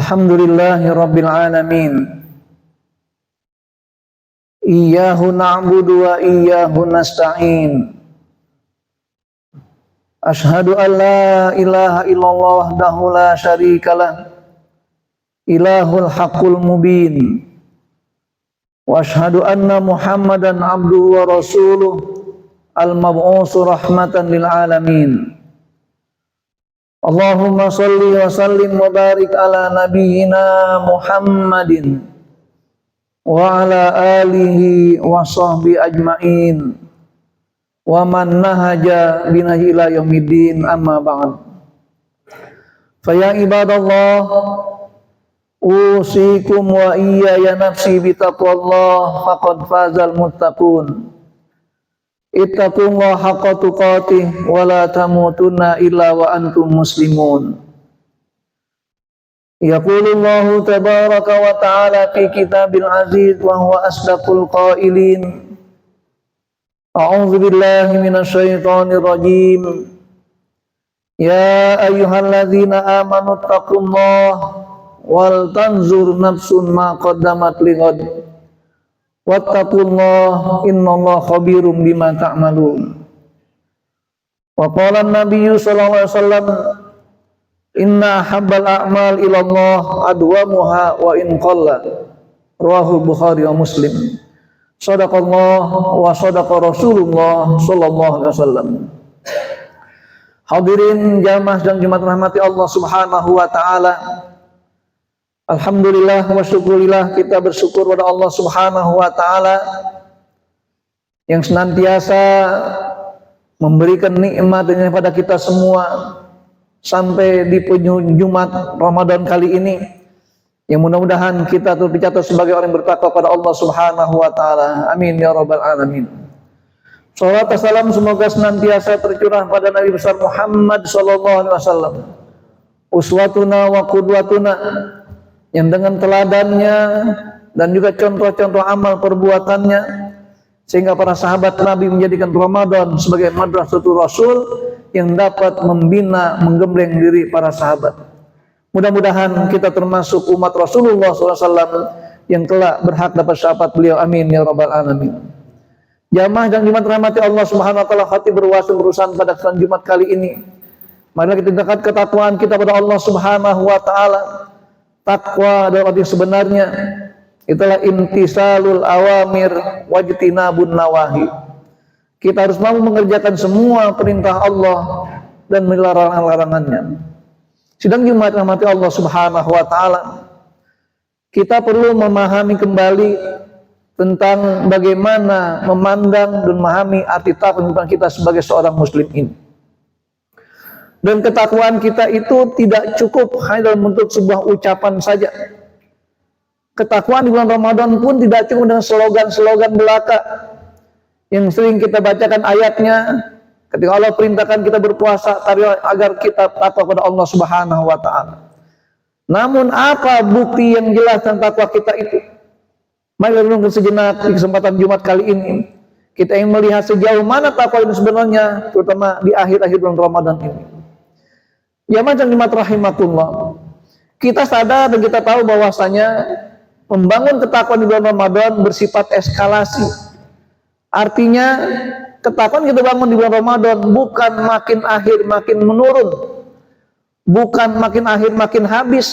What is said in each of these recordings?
Alhamdulillahi Rabbil Alamin. Iyyahu na'budu wa iyyahu nasta'in. Ashhadu an la ilaha illallah wahdahu la syarikalah, ilahul haqqul mubin. Wa ashhadu anna Muhammadan abduhu wa rasuluh, al-mab'usu rahmatan lil alamin. Allahumma salli wa sallim wa barik ala nabiyyina Muhammadin wa ala alihi wa sahbihi ajma'in wa man nahaja binahi ila yaumiddin, amma ba'd. Fa ya ibadallah, usikum wa iyaya nafsi bitaqwallah, faqad fazal muttaqun. Ittaqullaha haqqa tuqatih wa la tamutunna illa wa antum muslimun. Yaqulullahu tabaraka wa ta'ala fi kitabil aziz wa huwa asdaqul qailin. A'udzu billahi minasy syaithanir rajim. Ya ayyuhalladzina amanu taqullaha wal tanzur nafsun ma qaddamat lighad. Wattaqullaha innallaha khabirum bima ta'malun. Wa qala an-nabiyyu sallallahu alaihi wasallam, inna habbal a'mal ilallah adwamuha wa in qalla. Rawahu Bukhari wa Muslim. Shadaqallah wa shadaqa Rasulullah sallallahu alaihi wasallam. Hadirin jamaah dan jemaat rahmati Allah Subhanahu wa taala. Alhamdulillah wa syukurillah, kita bersyukur pada Allah Subhanahu wa ta'ala yang senantiasa memberikan nikmatnya pada kita semua sampai di penghujung Jumat Ramadan kali ini, yang mudah-mudahan kita terus dicatat sebagai orang yang bertakwa pada Allah Subhanahu wa ta'ala. Amin ya rabbal alamin. Salawat dan salam semoga senantiasa tercurah pada Nabi besar Muhammad sallallahu alaihi wasallam, uswatuna wa qudwatuna, yang dengan teladannya dan juga contoh-contoh amal perbuatannya sehingga para sahabat Nabi menjadikan Ramadan sebagai madrasatul Rasul yang dapat membina, menggembleng diri para sahabat. Mudah-mudahan kita termasuk umat Rasulullah SAW yang kelak berhak dapat syafaat beliau. Amin ya rabbal alamin. Jamaah dan Jumat rahmati Allah Subhanahu wa taala, khatib berwasil berurusan pada Jumat kali ini. Marilah kita dekat ketakwaan kita pada Allah Subhanahu wa taala. Takwa dalam arti sebenarnya itulah imtisalul awamir wajtinabun nawahi. Kita harus mampu mengerjakan semua perintah Allah dan melarang larangannya. Sidang Jumat rahmati Allah Subhanahu wa taala, kita perlu memahami kembali tentang bagaimana memandang dan memahami arti takwa kita sebagai seorang muslim ini. Dan ketakwaan kita itu tidak cukup hanya dalam bentuk sebuah ucapan saja. Ketakwaan di bulan Ramadan pun tidak cukup dengan slogan-slogan belaka yang sering kita bacakan ayatnya ketika Allah perintahkan kita berpuasa agar kita takwa pada Allah Subhanahu wa taala. Namun apa bukti yang jelas tentang takwa kita itu? Mari renungkan sejenak di kesempatan Jumat kali ini. Kita ingin melihat sejauh mana takwa itu sebenarnya, terutama di akhir-akhir bulan Ramadan ini. Ya macam Jumat rahimakumullah, kita sadar dan kita tahu bahwasanya membangun ketakwaan di bulan Ramadan bersifat eskalasi. Artinya ketakwaan kita bangun di bulan Ramadan bukan makin akhir makin menurun, bukan makin akhir makin habis,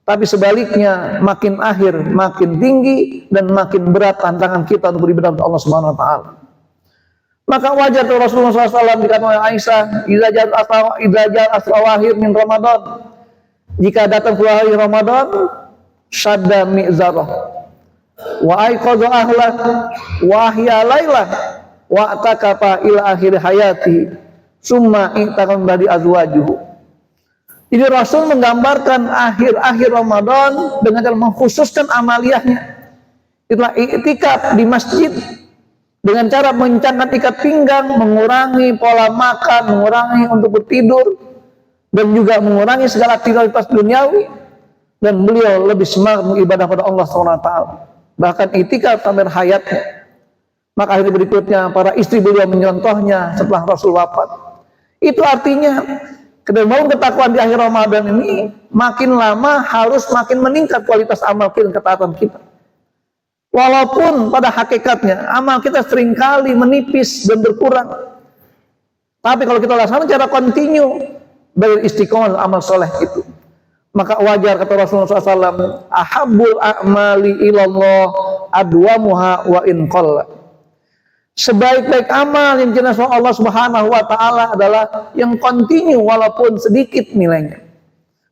tapi sebaliknya makin akhir makin tinggi dan makin berat tantangan kita untuk beribadah kepada Allah Subhanahu wa taala. Maka wajar tuh Rasulullah SAW dikatakan oleh Aisyah, idza ja'al asrawahir min Ramadan, jika datang bulan Ramadan, syadda mi'zarah wa aiqadha ahlah wa ahya lailah wa atakafa ila akhir hayati summa intaqam badi azwajuhu. Jadi Rasul menggambarkan akhir-akhir Ramadan dengan cara mengkhususkan amaliyahnya. Itulah i'tikaf di masjid, dengan cara mengencangkan ikat pinggang, mengurangi pola makan, mengurangi untuk bertidur, dan juga mengurangi segala aktivitas duniawi. Dan beliau lebih semangat beribadah pada Allah SWT. Bahkan i'tikaf sampai hayatnya. Maka akhir berikutnya para istri beliau menyontohnya setelah Rasul wafat. Itu artinya Kita mau ketakwaan di akhir Ramadan ini makin lama harus makin meningkat kualitas amal kita, ketaatan kita. Walaupun pada hakikatnya amal kita seringkali menipis dan berkurang. Tapi kalau kita laksanakan secara kontinu, beristiqomah amal soleh itu, maka wajar kata Rasulullah SAW, ahabbul a'mali ilallah adwamuha wa in qalla. Sebaik-baik amal yang jelas Allah Subhanahu wa taala adalah yang kontinu walaupun sedikit nilainya.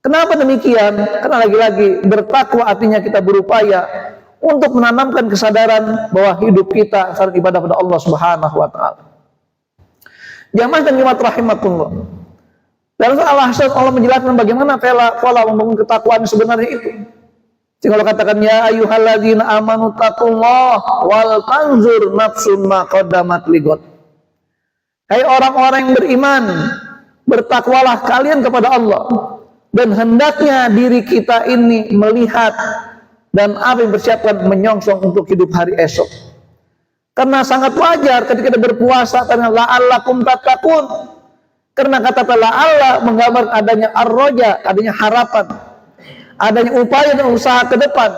Kenapa demikian? Karena lagi-lagi bertakwa artinya kita berupaya untuk menanamkan kesadaran bahwa hidup kita saat ibadah pada Allah Subhanahu wa taala. Jamaah dan jemaat rahimakumullah. Dalam Al-Ahzab Allah menjelaskan bagaimana pola membangun ketakwaan sebenarnya itu. Jadi kalau katakan ya ayyuhalladzina amanu taqullaha wal tanzur nafsun ma qaddamat lighad. Hai orang-orang yang beriman, bertakwalah kalian kepada Allah, dan hendaknya diri kita ini melihat dan apa yang bersiapkan menyongsong untuk hidup hari esok. Karena sangat wajar ketika kita berpuasa karena la'allakum tattaqun. Karena kata la'alla menggambar adanya ar-roja, adanya harapan, adanya upaya dan usaha ke depan.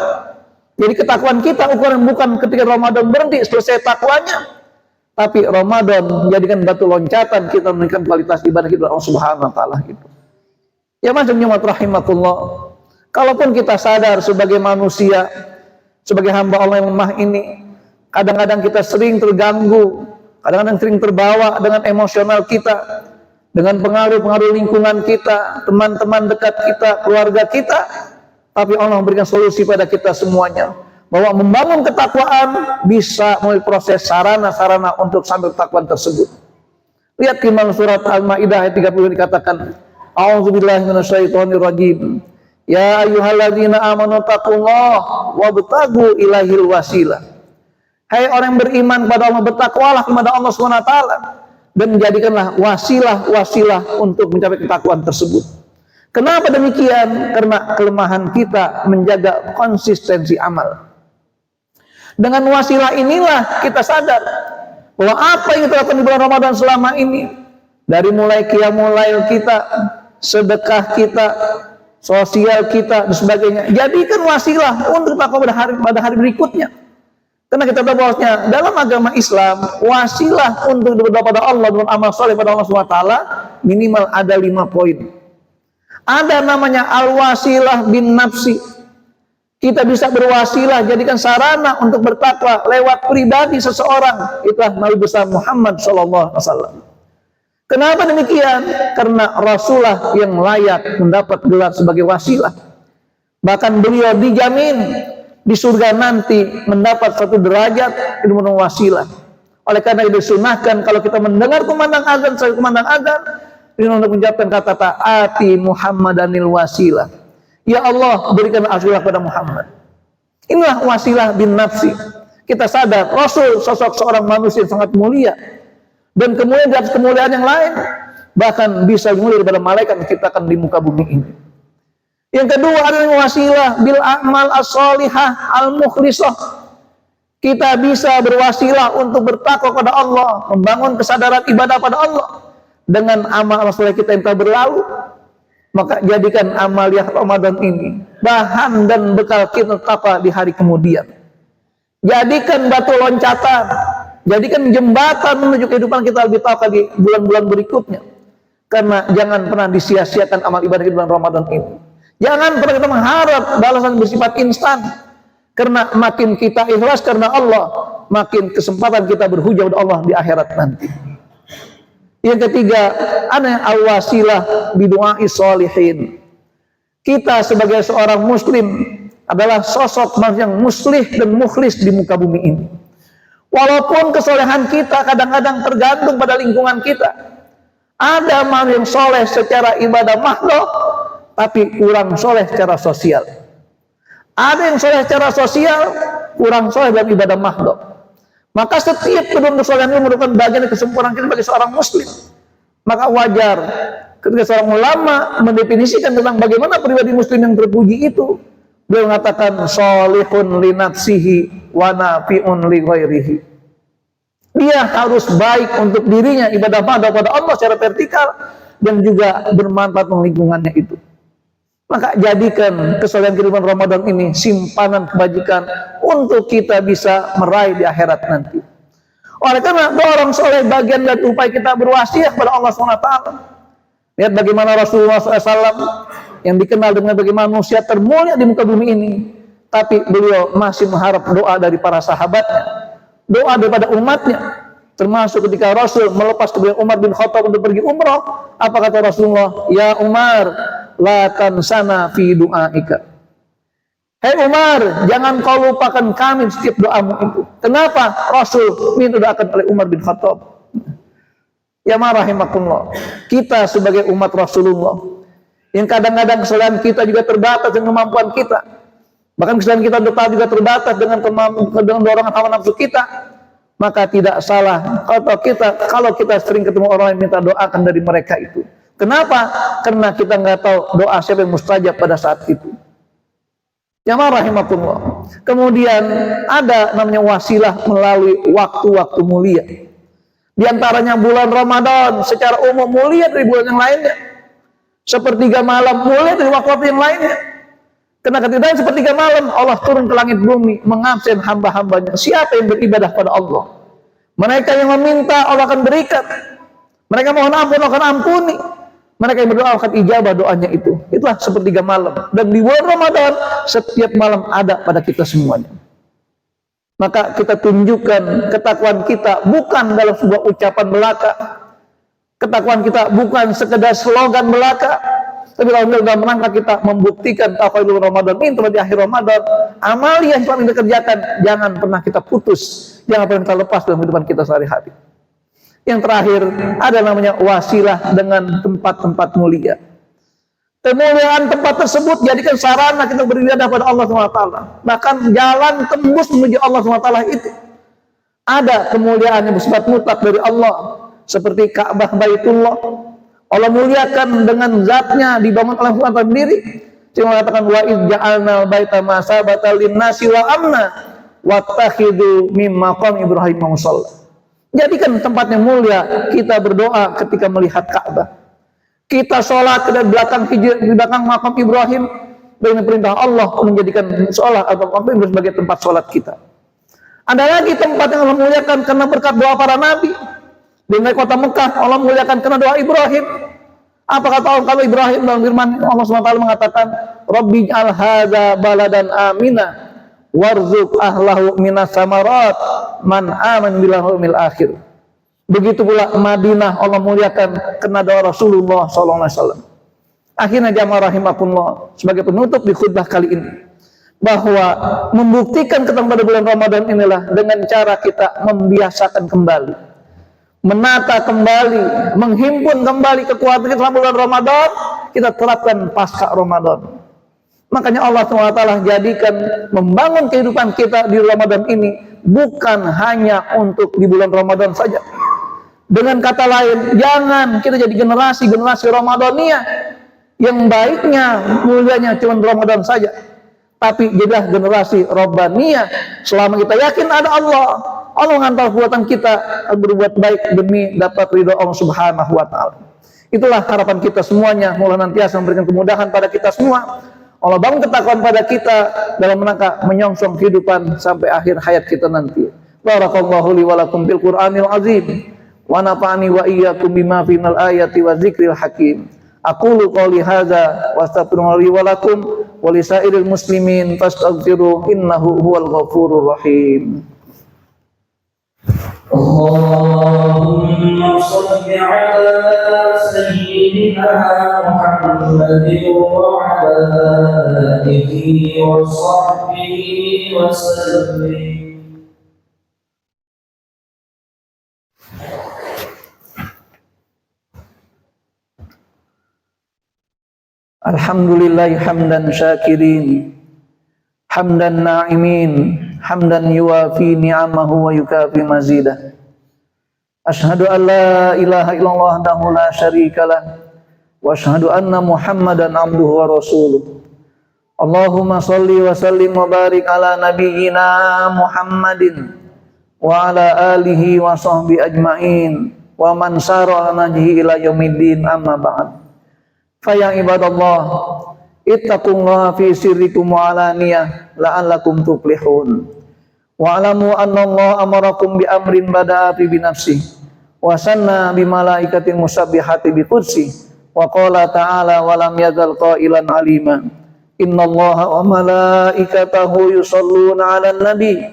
Jadi ketakwaan kita ukuran bukan ketika Ramadan berhenti selesai takwanya, tapi Ramadan menjadikan batu loncatan kita meningkatkan kualitas ibadah kita Allah Subhanahu wa taala gitu. Ya mas jemaat rahimakumullah. Kalaupun kita sadar sebagai manusia, sebagai hamba Allah yang lemah ini, kadang-kadang kita sering terganggu, kadang-kadang sering terbawa dengan emosional kita, dengan pengaruh-pengaruh lingkungan kita, teman-teman dekat kita, keluarga kita. Tapi Allah memberikan solusi pada kita semuanya, bahwa membangun ketakwaan bisa melalui proses sarana-sarana untuk sambil ketakwaan tersebut. Lihat di surat Al-Maidah ayat 30 dikatakan, A'udzubillahi minasyaitonirrajim. Ya ayyuhalladzina amanu taqullaha wabtagu ilaihil wasilah. Hai orang yang beriman kepada Allah, bertakwalah kepada Allah SWT dan menjadikanlah wasilah untuk mencapai ketakwaan tersebut. Kenapa demikian? Karena kelemahan kita menjaga konsistensi amal. Dengan wasilah inilah kita sadar bahwa apa yang kita lakukan di bulan Ramadan selama ini, dari mulai qiyamul lail kita, sedekah kita, sosial kita dan sebagainya, jadikan wasilah untuk takwa pada hari berikutnya. Karena kita tahu bahwasanya dalam agama Islam wasilah untuk berdoa pada Allah dan amal soleh pada Allah SWT minimal ada 5 poin. Ada namanya al-wasilah bin nafsi. Kita bisa berwasilah, jadikan sarana untuk bertakwa lewat pribadi seseorang. Itulah Nabi besar Muhammad SAW. Kenapa demikian? Karena Rasulullah yang layak mendapat gelar sebagai wasilah. Bahkan beliau dijamin di surga nanti mendapat satu derajat ilmu wasilah. Oleh karena itu disunahkan kalau kita mendengar kumandang azan, saya kumandang azan, ini untuk mengucapkan kata taati Muhammadanil wasilah. Ya Allah, berikan wasilah kepada Muhammad. Inilah wasilah bin nafsi. Kita sadar Rasul sosok seorang manusia yang sangat mulia, dan kemudian di atas kemuliaan yang lain bahkan bisa mulia daripada malaikat yang diciptakan di muka bumi ini. Yang kedua adalah wasilah bil a'mal as-solihah al-mukhlisah. Kita bisa berwasilah untuk bertakwa kepada Allah, membangun kesadaran ibadah pada Allah dengan amal soleh kita yang telah berlalu. Maka jadikan amaliyah Ramadan ini bahan dan bekal kita takwa di hari kemudian. Jadikan batu loncatan, jadikan jembatan menuju kehidupan kita lebih takwa di bulan-bulan berikutnya. Karena jangan pernah disia-siakan amal ibadah di bulan Ramadan ini. Jangan pernah kita mengharap balasan bersifat instan. Karena makin kita ikhlas karena Allah, makin kesempatan kita berhujah kepada Allah di akhirat nanti. Yang ketiga, ada al-wasilah bidu'ai sholihin. Kita sebagai seorang muslim adalah sosok yang muslih dan mukhlis di muka bumi ini. Walaupun kesolehan kita kadang-kadang tergantung pada lingkungan kita. Ada manusia yang soleh secara ibadah makhluk, tapi kurang soleh secara sosial. Ada yang soleh secara sosial, kurang soleh dalam ibadah makhluk. Maka setiap kedua kesolehan itu merupakan bagian dari kesempurnaan kita sebagai seorang muslim. Maka wajar ketika seorang ulama mendefinisikan tentang bagaimana pribadi muslim yang terpuji itu, beliau mengatakan sholihun li nafsihi wa nafi'un li ghairihi. Dia harus baik untuk dirinya, ibadah pada Allah secara vertikal, dan juga bermanfaat untuk lingkungannya itu. Maka jadikan kesalahan kehidupan Ramadan ini simpanan kebajikan untuk kita bisa meraih di akhirat nanti. Oleh karena dorong soleh bagian dan upaya kita berwasiat kepada Allah SWT. Lihat bagaimana Rasulullah SAW yang dikenal dengan bagaimana manusia termulia di muka bumi ini, tapi beliau masih mengharap doa dari para sahabatnya, doa daripada umatnya. Termasuk ketika Rasul melepas kepada Umar bin Khattab untuk pergi umrah, apa kata Rasulullah? Ya Umar, la tansana fi du'aika. Hei Umar, jangan kau lupakan kami setiap doamu itu. Kenapa? Rasul minta doakan oleh Umar bin Khattab. Ya rahimakumullah, kita sebagai umat Rasulullah yang kadang-kadang kesalahan kita juga terbatas dengan kemampuan kita, bahkan kesalahan kita juga terbatas dengan dorongan hawa nafsu kita. Maka tidak salah kalau kita sering ketemu orang yang minta doakan dari mereka itu. Kenapa? Karena kita nggak tahu doa siapa yang mustajab pada saat itu. Ya rahimakumullah. Kemudian ada namanya wasilah melalui waktu-waktu mulia. Di antaranya bulan Ramadan secara umum mulia dari bulan yang lainnya. Sepertiga malam mulia dari waktu-waktu yang lainnya. Karena ketika sepertiga malam Allah turun ke langit bumi mengabsen hamba-hambanya. Siapa yang beribadah pada Allah? Mereka yang meminta Allah akan berikan. Mereka mohon ampun Allah akan ampuni. Mereka yang berdoa akan ijabah doanya itu. Itulah sepertiga malam. Dan di bulan Ramadan setiap malam ada pada kita semuanya. Maka kita tunjukkan ketakwaan kita bukan dalam sebuah ucapan belaka. Ketakwaan kita bukan sekedar slogan belaka, tapi dalam rangka kita membuktikan taqwa Ramadan ini telah di akhir Ramadan. Amal yang selama ini dikerjakan jangan pernah kita putus, jangan pernah kita lepas dalam kehidupan kita sehari-hari. Yang terakhir ada namanya wasilah dengan tempat-tempat mulia. Kemuliaan tempat tersebut jadikan sarana kita beribadah pada Allah SWT. Bahkan jalan tembus menuju Allah SWT itu ada kemuliaan yang bersifat mutlak dari Allah, seperti Ka'bah Baitullah. Allah muliakan dengan zatnya, dibangun oleh Allah sendiri. Dia mengatakan wa id ja'alna baita masabatan lin-nasi wa amna wattakhidu mim maqam Ibrahim musalla. Jadikan tempatnya mulia, kita berdoa ketika melihat Ka'bah. Kita sholat di belakang makam Ibrahim dengan perintah Allah menjadikan sholat atau makam Ibrahim sebagai tempat sholat kita. Ada lagi tempat yang Allah muliakan karena berkat doa para nabi. Di kota Mekah Allah muliakan karena doa Ibrahim. Apa kata Allah kalau Ibrahim dalam firman Allah SWT mengatakan, Rabbi al hadza baladan amina warzuq ahlahu minas samarat man aman bil yaumil akhir. Begitu pula Madinah Allah muliakan karena doa Rasulullah SAW. Akhirnya jamaah rahimakumullah, sebagai penutup di khutbah kali ini, bahwa membuktikan ketemu pada bulan Ramadan inilah dengan cara kita membiasakan kembali, menata kembali, menghimpun kembali kekuatan kita selama bulan Ramadan, kita terapkan pasca Ramadan. Makanya Allah SWT jadikan membangun kehidupan kita di Ramadan ini bukan hanya untuk di bulan Ramadan saja. Dengan kata lain, jangan kita jadi generasi Ramadhaniyah yang baiknya, mulianya cuma Ramadan saja. Tapi jadilah generasi Rabbaniyah. Selama kita yakin ada Allah, Allah menghantar perbuatan kita berbuat baik demi dapat ridho Allah Subhanahu wa Ta'ala. Itulah harapan kita semuanya. Moga nantiasa memberikan kemudahan pada kita semua. Allah bangun ketakwaan pada kita dalam rangka menyongsong kehidupan sampai akhir hayat kita nanti. Barakallahu li wa lakum bil Qur'anil azim. Wa nafa'ani wa iyyakum bima final ayati wa dzikril hakim. Aqulu qouli hadza wa astaghfirullahi wa lakum wa lisairil muslimin fastaghfiruhu innahu huwal ghafurur rahim. Allahumma shalli ala sayyidina Muhammadin wa ala alihi wa sahbihi wa sallim. Alhamdulillah hamdan syakirin, hamdan na'imin, hamdan yuwafi ni'amahu wa yukafi mazidah. Ashhadu an la ilaha illallah wahdahu la syarikalah wa ashhadu anna Muhammadan abduhu wa rasuluh. Allahumma shalli wa sallim wa barik ala nabiyyina Muhammadin wa ala alihi wa sahbihi ajmain. wa man sara ala nahjihi ila yaumiddin, amma ba'd. Fa ya ibadallah, ittaqullaha fi sirrikum wa alaniyah la'allakum tuflihun. Wa alamu anna Allah amarakum bi amrin bada'a bi nafsihi wa sanna bi malaikatin musabbihati bi qudsi wa qala ta'ala wa lam yazal qailan alima. Innallaha wa malaikatahu yusholluna 'alan nabi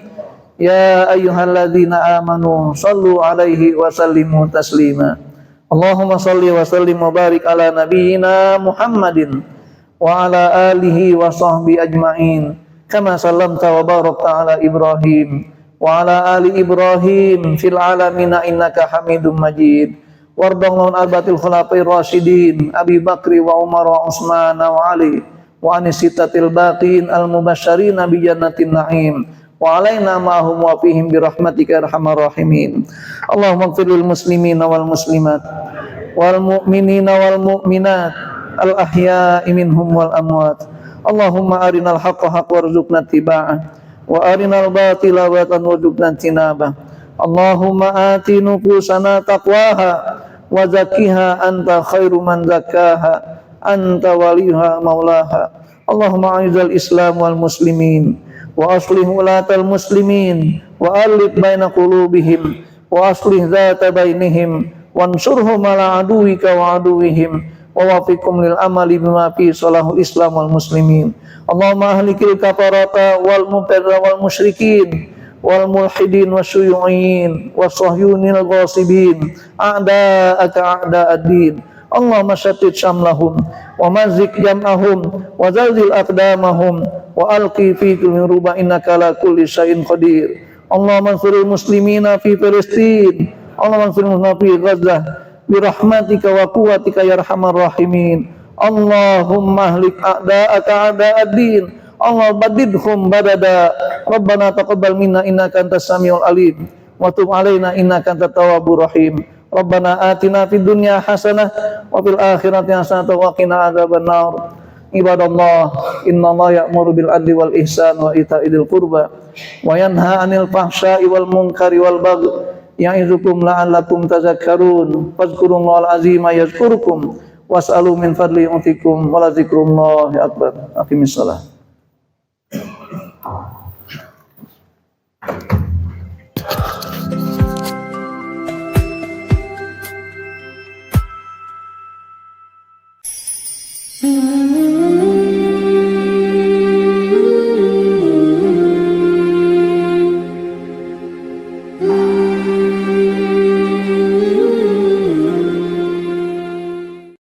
ya ayyuhalladzina amanu shallu 'alaihi wa sallimu taslima. Allahumma shalli wa sallim wa barik ala nabiyyina Muhammadin wa ala alihi wa sahbihi ajma'in kama sallamta wa barakta ala Ibrahim wa ala ali Ibrahim fil alamina innaka Hamidum Majid. Wardallahu an arbatil khulafai rasyidin Abi Bakri wa Umar wa Utsman wa Ali wa anisitatil baqin al mubasysyirin bi jannatin na'im wa alaina ma'hum wa fihim bi rahmatika arhamar rahimin. Allahumma ighfir lil muslimina wal muslimat wal mu'minina wal mu'minat al ahya'i minhum wal amwat. Allahumma arinal haqqa haqqan warzuqna ittiba'ah wa arinal batila batilan warzuqna ijtinabah. Allahumma ati nufusana taqwaha wa zakkiha anta khairu man zakkaha anta waliyuha maulaha. Allahumma a'izal islam wal muslimin wa aslih ulatal muslimin wa alif baina qulubihim wa aslih dzata bainihim wansurhum ala aduwika wa aduwihim wa wafiqhum lil amali bima fi salahul islam wal muslimin. Allahumma ahlikil kafarata wal mubtadi'in wal musyrikin wal mulhidin wasyuyu'in wasahyunil ghasibin a'da'aka a'da'ad-din. Allahumma syattid syamlahum wa mazzik jam'ahum wa zalzil aqdamahum wa alqi fi kulli ruba innaka ala kulli syai'in qadir. Allahumma ansuril muslimina fi Filistin, Allahumma ansuril muslimina fi Gaza bi rahmatika wa quwwatika ya arhamar rahimin. Allahumma ahlik a'da'aka a'da'ad-din, Allah badidhum badada. Rabbana taqabbal minna innaka antas samiul alim wa tub alaina innaka antat tawwabur rahim. Rabbana atina fid dunya hasanah wa fil akhirati hasanah wa qina adzabannar. Ibadallah, innallaha ya'muru bil adli wal ihsan wa ita'i dzil qurba wa yanha 'anil fahsya'i wal munkari wal baghi ya'izukum la'allakum tadhakkarun. Fadhkurullahal azima yazkurkum was'alu min fadli yu'tikum wa la dzikrullahi akbar. Aqimis shalah. Mm-hmm.